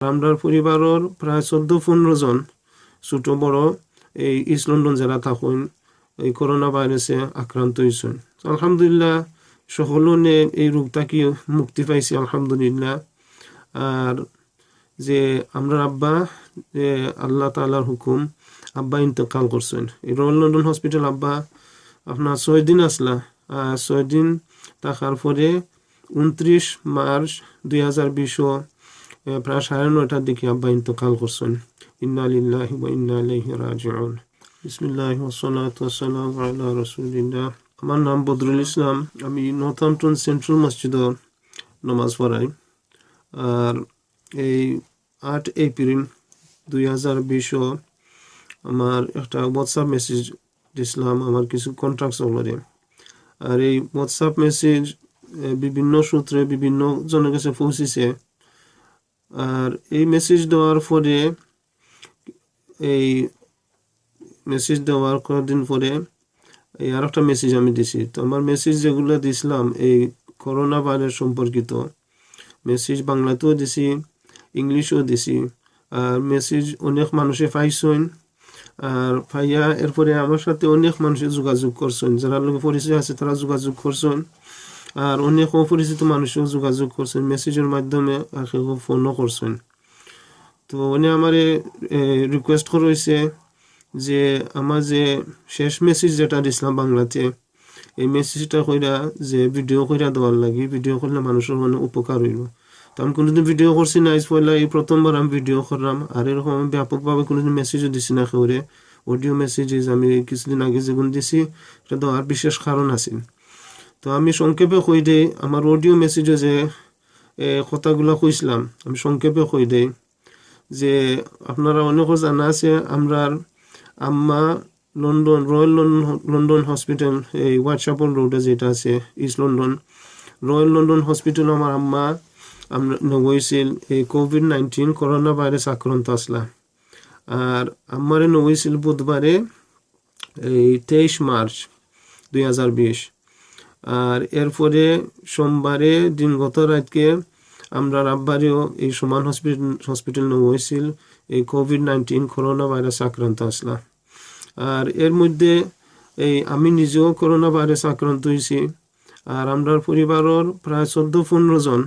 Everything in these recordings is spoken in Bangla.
আমরার পরিবারের প্রায় 14-15 জন ছোট বড় এই ইস্ট লন্ডন জেলা থাকুন এই করোনা ভাইরাসে আক্রান্ত হয়েছেন। আলহামদুলিল্লাহ সকলে এই রোগটা কি মুক্তি পাইছে আলহামদুলিল্লাহ। আর যে আমরা আব্বা যে আল্লাহ তাআলার হুকুম আব্বা ইন্তেকাল করছেন। এই রয়্যাল লন্ডন হসপিটাল আব্বা আপনার 6 দিন আসলা, 6 দিন থাকার পরে 29 মার্চ 2020 প্রায় 9:30টার দিকে আব্বা ইন্তেকাল করছেন। ইন্না লিল্লাহি ওয়া ইন্না ইলাইহি রাজিউন। বিসমিল্লাহি ওয়াস সালাতু ওয়াস সালামু আলা রাসূলিল্লাহ। আমার নাম বদরুল ইসলাম। আমি নর্থহ্যাম্পটন সেন্ট্রাল মসজিদে নামাজ পড়াই। আর এই 8 এপ্রিল 2020 আমার একটা হোয়াটসঅ্যাপ মেসেজ দিছিলাম আমার কিছু কন্ট্রাক্ট চলরে। আর এই হোয়াটসঅ্যাপ মেসেজ বিভিন্ন সূত্রে বিভিন্ন জনের কাছে পৌঁছেছে। আর এই মেসেজ দেওয়ার পরে এই মেসেজ দেওয়ার কয়েকদিন পরে এই আর একটা মেসেজ আমি দিছি। তো আমার মেসেজ যেগুলো দিছিলাম এই করোনা ভাইরাস সম্পর্কিত মেসেজ বাংলাতেও দিছি, ইংলিশও দিছি। আর মেসেজ অনেক মানুষে পাইছেন। আর পাইয়া এরপরে আমার সাথে অনেক মানুষে যোগাযোগ করছেন, যারা লোকে পরিচয় আছে তারা যোগাযোগ করছেন। আর অনেক অপরিচিত মানুষও যোগাযোগ করছেন মেসেজের মাধ্যমে, আর কেউ ফোনও করছেন। তো উনি আমার রিকোয়েস্ট করেছে যে আমার যে শেষ মেসেজ যেটা দিছিলাম বাংলাতে এই মেসেজটা কইরা যে ভিডিও কইরা দেওয়ার লাগি, ভিডিও করলে মানুষের মনে উপকার হইব। তো আমি কোনোদিন ভিডিও করছি না, পয়লা এই প্রথমবার আমি ভিডিও করলাম। আর এরকম আমি ব্যাপকভাবে কোনোদিন মেসেজও দিছি না কেউরে। অডিও মেসেজেস আমি কিছুদিন আগে যেগুলো দিছি এটা দেওয়ার বিশেষ কারণ আছে। তো আমি সংক্ষেপে কই দেই আমার অডিও মেসেজে যে কথাগুলো কইছিলাম আমি সংক্ষেপে কই দেই যে আপনারা অনেকে জানা আছে আমরা আম্মা লন্ডন রয়্যাল লন্ডন হসপিটাল এই হোয়াটসঅ্যাপল রোডে যেটা আছে east London royal London hospital আমার আম্মা আমরা নগৈছিল এই কোভিড-19 করোনা ভাইরাস আক্রান্ত আসলা। আর আমারে নগৈছিল বুধবারে এই 23 মার্চ 2020। আর এরপরে সোমবারে দিনগত রাতকে আমরা আব্বারেও এই সমান হসপিটাল নগৈছিল এই কোভিড-19 করোনা ভাইরাস আক্রান্ত আসলা। আর এর মধ্যে এই আমি নিজেও করোনা ভাইরাস আক্রান্ত হয়েছি। আর আমরা পরিবারের প্রায় 14-15 জন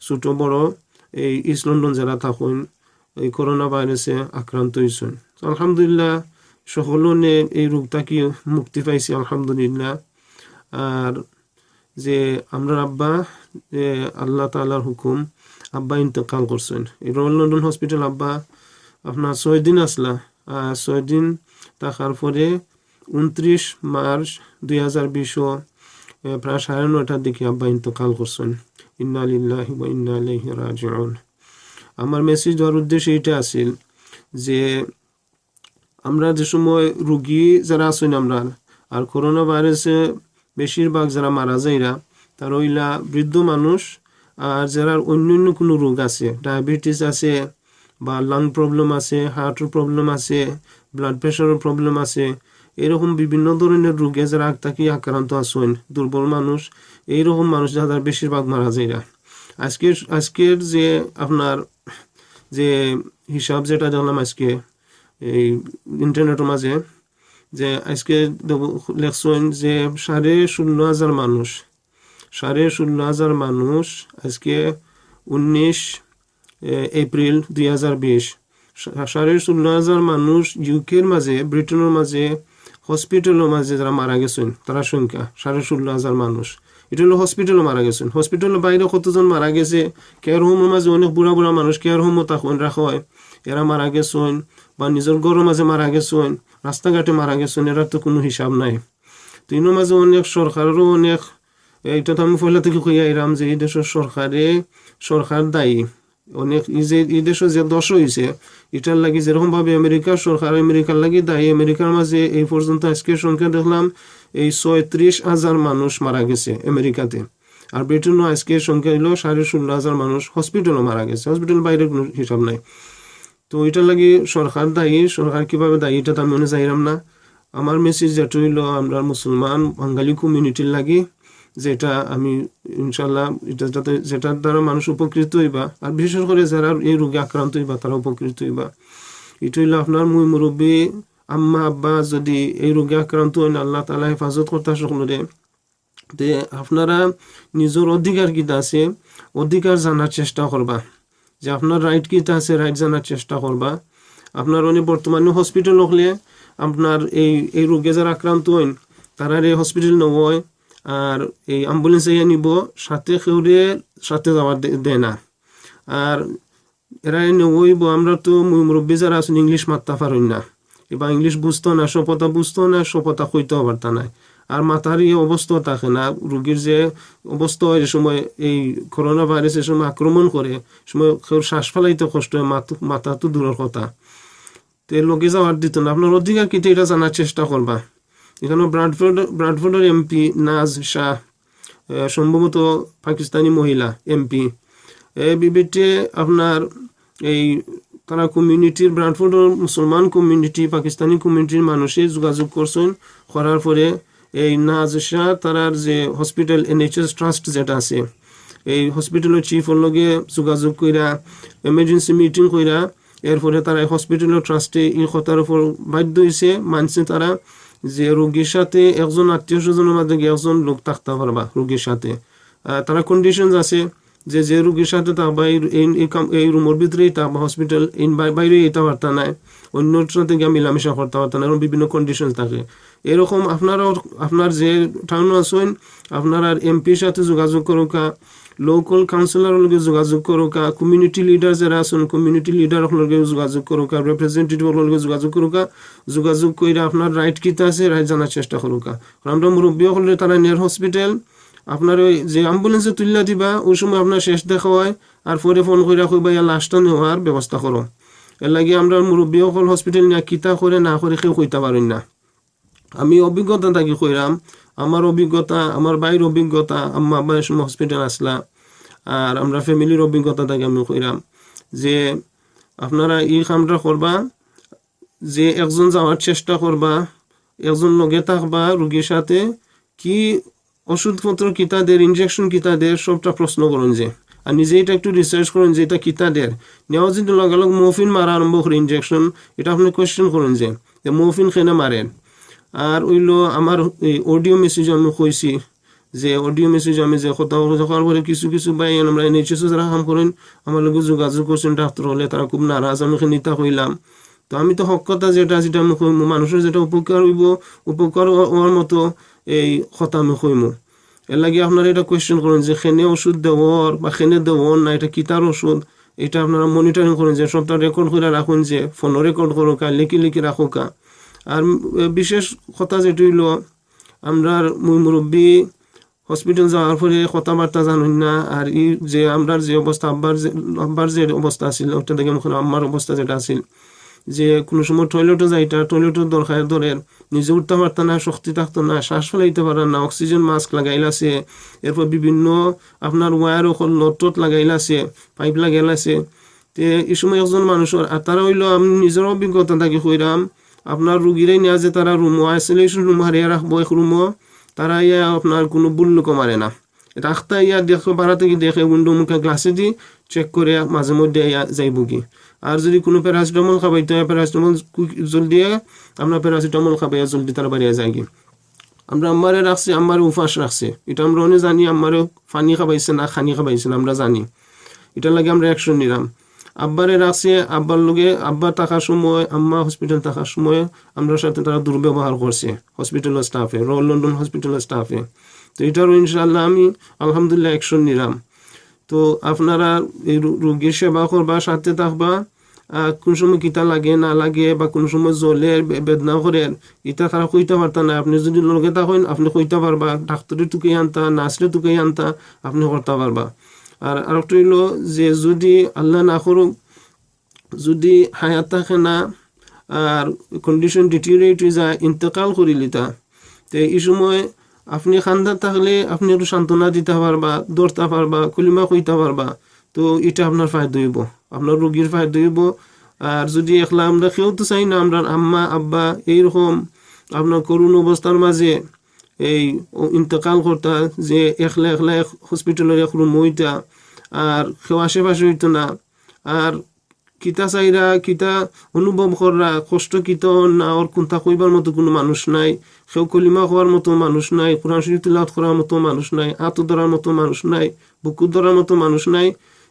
ছোট বড় এই ইস্ট লন্ডন জেলা থাকুন এই করোনা ভাইরাসে আক্রান্ত হয়েছেন। আলহামদুলিল্লাহ সকলে এই রোগটা কি মুক্তি পাইছে আলহামদুলিল্লাহ। আর যে আমরা আব্বা যে আল্লাহ তাআলার হুকুম আব্বা ইন্তেকাল করছেন। এই রয়্যাল লন্ডন হসপিটাল আব্বা আপনার 6 দিন আসলা, 6 দিন থাকার পরে 29 মার্চ 2020 প্রায় 9:30টার দিকে আব্বা ইন্তেকাল করছেন। ইন্না লিল্লাহি ওয়া ইন্না ইলাইহি রাজিউন। আমার মেসেজ দেওয়ার উদ্দেশ্য এটা আছিল যে আমরা যে সময় রোগী যারা আছেন আমরা আর করোনা ভাইরাসে বেশিরভাগ যারা মারা যায়রা তারা হইলা বৃদ্ধ মানুষ আর যারা অন্য কোনো রোগ আছে, ডায়াবেটিস আছে বা লাং প্রবলেম আছে, হার্টের প্রবলেম আছে, ব্লাড প্রেশারের প্রবলেম আছে, এরকম বিভিন্ন ধরনের রোগে যারা আক্রান্ত আছেন দুর্বল মানুষ, এইরকম মানুষ যারা বেশিরভাগ মারা যায়রা। আজকের যে আপনার যে হিসাব যেটা দেখলাম আজকে এই ইন্টারনেটের মাঝে যে আজকে লেখছেন যে 16,500 মানুষ 16,500 মানুষ আজকে 19 এপ্রিল 2020 16,500 মানুষ ইউকের মাঝে ব্রিটেনের মাঝে হসপিটালের মাঝে যারা মারা গেছেন তারা সংখ্যা 16,500 মানুষ। এটা হলো হসপিটালে মারা গেছেন। হসপিটালের বাইরে কতজন মারা গেছে, কেয়ার হোমের মাঝে অনেক বুড়া মানুষ কেয়ার হোমও তখন রাখা হয়, এরা মারা গেছেন বা নিজের ঘরের মাঝে মারা গেছেন, রাস্তাঘাটে মারা গেছেন, এরা তো কোনো হিসাব নাই। তো এর মাঝে অনেক সরকারেরও অনেক এইটা তো আমি পয়লা থেকে কইয়া এরাম যে এই দেশের সরকার দায়ী অনেক এই দেশের যে দশ হয়েছে এটার লাগি যেরকমভাবে আমেরিকার সরকার আমেরিকার লাগি দায়ী। আমেরিকার মাঝে এই পর্যন্ত আজকের সংখ্যা দেখলাম এই 36,000 মানুষ মারা গেছে আমেরিকাতে। আর ব্রিটেনও আজকের সংখ্যা হলো 16,500 মানুষ হসপিটালও মারা গেছে, হসপিটাল বাইরে কোনো হিসাব নাই। তো এটার লাগি সরকার দায়ী, সরকার কিভাবে দায়ী এটা তো আমি মনে চাইলাম না। আমার মেসেজ যেটা হইলো আমরা মুসলমান বাঙালি কমিউনিটির লাগি যেটা আমি ইনশাল্লাহ এটা যাতে যেটার দ্বারা মানুষ উপকৃত হইবা, আর বিশেষ করে যারা এই রোগে আক্রান্ত হইবা তারা উপকৃত হইবা। এটা হইলো আপনার মুরব্বী আম্মা আব্বা যদি এই রোগে আক্রান্ত হন, আল্লাহ তাআলা হেফাজত করতে সকলরে। তে আপনারা নিজের অধিকার কিটা আছে অধিকার জানার চেষ্টা করবা, যে আপনার রাইট কিটা আছে রাইট জানার চেষ্টা করবা। আপনার অনেক বর্তমানে হসপিটাল হলে আপনার এই রোগে যারা আক্রান্ত হন তারা এই হসপিটাল নয়, আর এই অ্যাম্বুলেন্স নিব সাথে খেউরে সাথে যাওয়ার দেয় না। আর এরা নইব আমরা তো মুরব্বী যারা আছেন ইংলিশ মারতে পারেন না, এবার ইংলিশ বুঝতো না, সপতা বুঝতো না, সপতা কইতেও পারতা না। আর মাথার এই অবস্থা থাকে না, রোগীর যে অবস্থা হয়, সময় এই করোনা ভাইরাসের সময় আক্রমণ করে সময় শ্বাস ফেলাইতে কষ্ট হয়, মাথা তো দূরের কথা। তো এর লোকে যাওয়ার দিত না। আপনার অধিকার কিন্তু এটা জানার চেষ্টা করবা। এখানে ব্রাডফোর্ডের এমপি নাজ শাহ, সম্ভবত পাকিস্তানি মহিলা এমপি, বিবেটে আপনার এই তারা কমিউনিটির ব্রাডফোর্ডের মুসলমান কমিউনিটি পাকিস্তানি কমিউনিটির মানুষে যোগাযোগ করছেন, করার পরে এই নাজ শাহ তারার যে হসপিটাল NHS ট্রাস্ট যেটা আছে এই হসপিটালের চিফের লগে যোগাযোগ কইরা এমার্জেন্সি মিটিং কইরা এরপরে তারা হসপিটালের ট্রাস্টে এই কথার উপর বাধ্য হয়েছে, মানছে তারা যে রোগীর সাথে একজন আত্মীয় স্বজনের মাঝে একজন লোক থাকতে পারবা রোগীর সাথে। তারা কন্ডিশন আছে যে রোগীর সাথে থাকবা এই রুমের ভিতরেই থাকবা, হসপিটাল বাইরে এটা পারতা নাই, অন্য সাথে গিয়ে মিলামেশা করতে পারতা না, এরকম বিভিন্ন কন্ডিশন থাকে। এরকম আপনার যে টাউন আছেন আপনার এমপির সাথে যোগাযোগ করুকা, লোকাল কাউন্সিলর লগে যোগাযোগ করুকা, কমিউনিটি লিডার যারা আছেন কমিউনিটি লিডার লগে যোগাযোগ করুকা, রিপ্রেজেন্টেটিভ লগে যোগাযোগ করুকা। যোগাযোগ করে আপনার রাইট কিতা আছে রাইট জানার চেষ্টা করুকা। আমরা মুরব্বী হলে তারা নিয়ার হসপিটাল আপনার ওই যে অ্যাম্বুলেন্সে তুলিয়া দিবা, ওই সময় আপনার শেষ দেখা হয়, আর পরে ফোন করে কইবা ইয়া লাশটা নেওয়ার ব্যবস্থা করো। এর লাগে আমরা মুরব্বী হল হসপিটাল নিয়ে কিতা করে না করে কেউ কইতে পারেন না। আমি অভিজ্ঞতা থাকি কইরাম, আমার অভিজ্ঞতা, আমার বাইর অভিজ্ঞতা, আম্মা আব্বা এই সময় হসপিটাল আসলা, আর আমরা ফ্যামিলির অভিজ্ঞতা থাকি আমি কইরাম যে আপনারা এই কামটা করবা, যে একজন যাওয়ার চেষ্টা করবা, একজন লগে থাকবা রোগীর সাথে, কি ওষুধপত্র কিতা দের, ইনজেকশন কিতা দের, সবটা প্রশ্ন করেন যে, আর নিজে এটা একটু রিসার্চ করেন যে এটা কিতা দের। নেওয়া যদি লগালগ মফিন মারা আরম্ভ করে ইনজেকশন, এটা আপনি কোয়েশ্চেন করেন যে মফিন খেনে মারেন। আর ওইলো আমার এই অডিও মেসেজ আমি কইছি যে অডিও মেসেজ আমি যে কথা করার পরে কিছু ভাই আমরা NHS যারা কাম করেন আমার লোক যোগাযোগ করছেন ডাক্তার হলে, তারা খুব নারাজ, আমি নিতা কইলাম। তো আমি তো হক কথা যেটা আমি কইম, মানুষের যেটা উপকার হইব উপকার হওয়ার মতো এই কথা আমি কইম। এর লাগে আপনারা এটা কোয়েশ্চেন করেন যে খেনে ওষুধ দেওয়ার বা খেনে দেওয়ার না, এটা কিতার ওষুধ, এটা আপনারা মনিটরিং করেন, যে সবটা রেকর্ড করে রাখুন, যে ফোনও রেকর্ড করোকা, লিখি রাখোকা। আর বিশেষ কথা যেটা হইল আমরা মুরব্বী হসপিটাল যাওয়ার পরে কথাবার্তা জানুন না, আর এই যে আমরা যে অবস্থা আব্বার যে অবস্থা আছিল ওটা দেখে আমার অবস্থা যেটা আছিল, যে কোনো সময় টয়লেটও যাইটা, টয়লেটের দরকার ধরেন নিজে উঠতে পারত না, শক্তি থাকতো না, শ্বাস ফেলাইতে পারেন না, অক্সিজেন মাস্ক লাগাইলাছে, এরপর বিভিন্ন আপনার ওয়ার লট লাগাইলাছে, পাইপ লাগাইলাছে। তো এই সময় একজন মানুষের, আর তারা হইলো আমি নিজের অভিজ্ঞতা থাকি কইরাম, আপনার রুগীরাই নেওয়া যে তারা রুম আইসোলেশন রুম হারিয়ে রাখবো এক রুমও, তারা ইয়া আপনার কোনো বুল্লুকও মারে না, রাখতা ইয়া দেখো বাড়া থেকে দেখে উন্ডো মুখে গ্লাসে দি চেক করে মাঝে মধ্যে ইয়া যাইব কি। আর যদি কোনো প্যারাসিটামল খাবাইতে হয় প্যারাসিটামল জলদি আমরা প্যারাসিটামল খাবাইয়া জলদি তারা বাড়িয়ে যাই কি। আমরা আম্মারে রাখছি, আম্মারে উপাস রাখছে, এটা আমরা অনেক জানি, আম্মারে পানি খাবাইছে না খানি খাবাইছে না আমরা জানি, এটার লাগে আমরা অ্যাকশন নিলাম। আব্বারে রাখছে, আব্বার লগে আব্বা থাকার সময়, আম্মা হসপিটাল থাকার সময় আমরা সাথে তারা দুর্ব্যবহার করছে হসপিটালের স্টাফে, রয়্যাল লন্ডন হসপিটালের স্টাফে। তো এটারও ইনশাআল্লাহ আমি আলহামদুলিল্লাহ অ্যাকশন নিলাম। তো আপনারা এই রোগীর সেবা করবা, সাথে থাকবা, কোন সময় কিতা লাগে না লাগে বা কোন সময় জ্বলে বেদনা করে এটা তারা কইতে পারতা না, আপনি যদি লগে থাকেন আপনি কইতে পারবা, ডাক্তারে টুকে আনতা, নার্সরে টুকে আনতা, আপনি করতে পারবা। আর আরেকটা হইল যে যদি আল্লাহ না করুক, যদি হায়াত থাকে না আর কন্ডিশন ডিটিরিয়েট হয়ে যায়, ইন্তেকাল করিলিতা, তো এই সময় আপনি খান্দা থাকলে আপনি একটু সান্ত্বনা দিতে পারবা, দৌড়তে পারবা, কলিমা কইতে পারবা, তো এটা আপনার ফায়দা হইব, আপনার রোগীর ফায়দা হইব। আর যদি একলা আমরা কেউ তো চাই না আমরা আম্মা আব্বা এইরকম আপনার করুণ অবস্থার মাঝে এই ইন্তকাল করতা যে একলা একলা হসপিটালের এক রুম হইতা আর কেউ আশেপাশে হইতো না আর কিতা চাইরা কিতা অনুভব করা কষ্ট কিত না ওর কোনটা কইবার মতো কোনো মানুষ নাই, কেউ কলিমা হওয়ার মতো মানুষ নাই, কোরআন শরীফ তিলাওয়াত করার মতো মানুষ নাই, হাত ধরার মতো মানুষ নাই, বুকু ধরার মতো মানুষ নাই।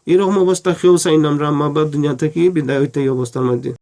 এরকম অবস্থা কেউ চাই না আমরা আম্মা আব্বা দুনিয়া থেকে বিদায় হইতে এই অবস্থার মধ্যে।